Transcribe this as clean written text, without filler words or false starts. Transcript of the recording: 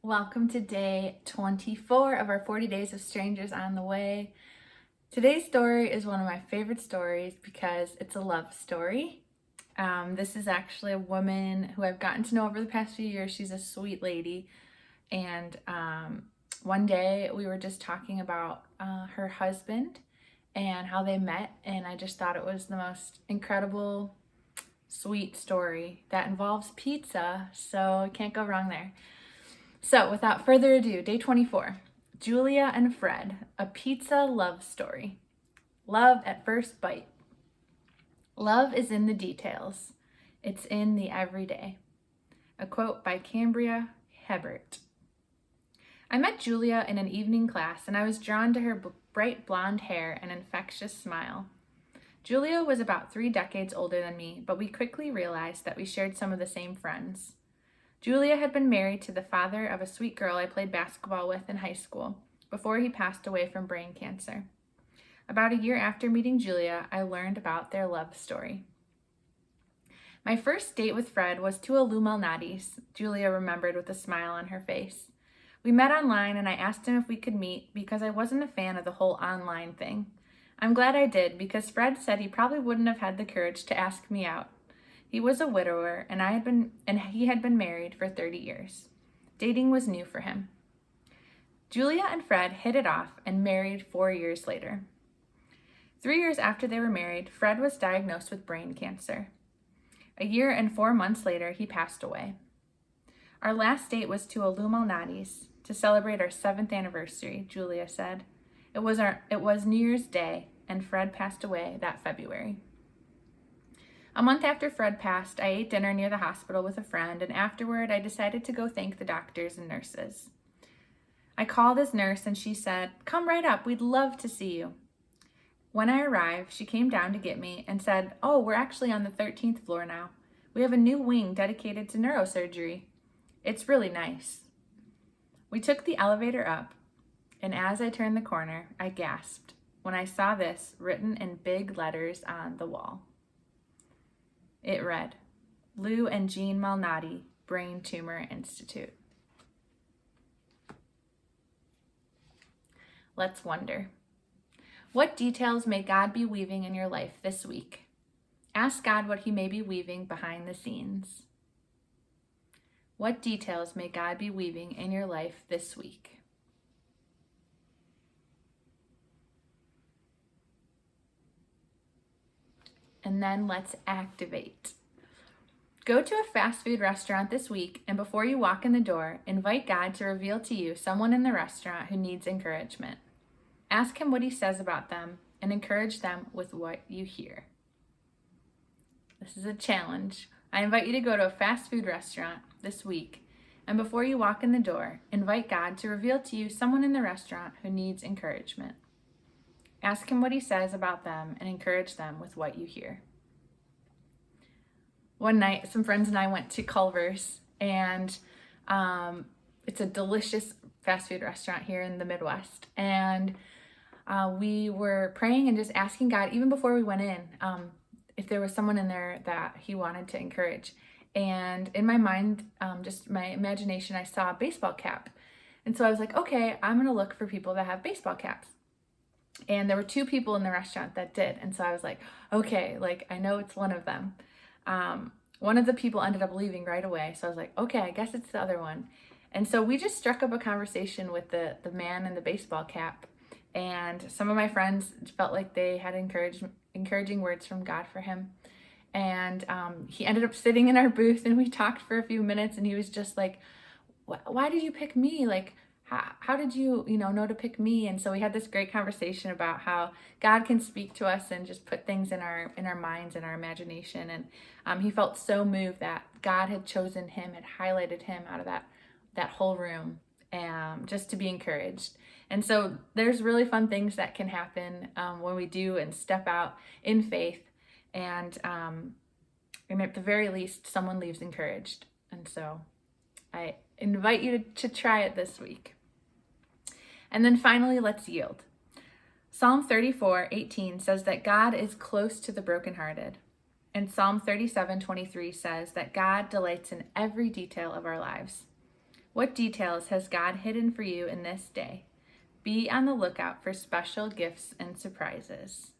Welcome to day 24 of our 40 Days of Strangers on the Way. Today's story is one of my favorite stories because it's a love story. This is actually a woman who I've gotten to know over the past few years. She's a sweet lady. And one day we were just talking about her husband and how they met. And I just thought it was the most incredible, sweet story that involves pizza. So you can't go wrong there. So without further ado, day 24, Julia and Fred, a pizza love story. Love at first bite. Love is in the details. It's in the everyday. A quote by Cambria Hebert. I met Julia in an evening class and I was drawn to her bright blonde hair and infectious smile. Julia was about 3 decades older than me, but we quickly realized that we shared some of the same friends. Julia had been married to the father of a sweet girl I played basketball with in high school before he passed away from brain cancer. About a year after meeting Julia, I learned about their love story. My first date with Fred was to a Lou Malnati's, Julia remembered with a smile on her face. We met online and I asked him if we could meet because I wasn't a fan of the whole online thing. I'm glad I did because Fred said he probably wouldn't have had the courage to ask me out. He was a widower and he had been married for 30 years. Dating was new for him. Julia and Fred hit it off and married 4 years later. 3 years after they were married, Fred was diagnosed with brain cancer. A year and 4 months later, he passed away. Our last date was to a Lou Malnati's to celebrate our 7th anniversary, Julia said. It was New Year's Day, and Fred passed away that February. A month after Fred passed, I ate dinner near the hospital with a friend, and afterward I decided to go thank the doctors and nurses. I called his nurse and she said, "Come right up, we'd love to see you." When I arrived, she came down to get me and said, "Oh, we're actually on the 13th floor now. We have a new wing dedicated to neurosurgery. It's really nice." We took the elevator up, and as I turned the corner, I gasped when I saw this written in big letters on the wall. It read, Lou and Jean Malnati, Brain Tumor Institute. Let's wonder. What details may God be weaving in your life this week? Ask God what he may be weaving behind the scenes. What details may God be weaving in your life this week? And then let's activate. Go to a fast food restaurant this week, and before you walk in the door, invite God to reveal to you someone in the restaurant who needs encouragement. Ask him what he says about them and encourage them with what you hear. This is a challenge. I invite you to go to a fast food restaurant this week, and before you walk in the door, invite God to reveal to you someone in the restaurant who needs encouragement. Ask him what he says about them and encourage them with what you hear. One night, some friends and I went to Culver's, and it's a delicious fast food restaurant here in the Midwest. And we were praying and just asking God, even before we went in, if there was someone in there that he wanted to encourage. And in my mind, just my imagination, I saw a baseball cap. And so I was like, okay, I'm going to look for people that have baseball caps. And there were 2 people in the restaurant that did. And so I was like, okay, I know it's one of them. One of the people ended up leaving right away. So I was like, okay, I guess it's the other one. And so we just struck up a conversation with the man in the baseball cap. And some of my friends felt like they had encouraging words from God for him. And he ended up sitting in our booth and we talked for a few minutes, and he was just like, why did you pick me? How did you know to pick me? And so we had this great conversation about how God can speak to us and just put things in our minds and our imagination. And he felt so moved that God had chosen him, had highlighted him out of that whole room, just to be encouraged. And so there's really fun things that can happen when we do and step out in faith. And at the very least, someone leaves encouraged. And so I invite you to try it this week. And then finally, let's yield. Psalm 34:18 says that God is close to the brokenhearted. And Psalm 37:23 says that God delights in every detail of our lives. What details has God hidden for you in this day? Be on the lookout for special gifts and surprises.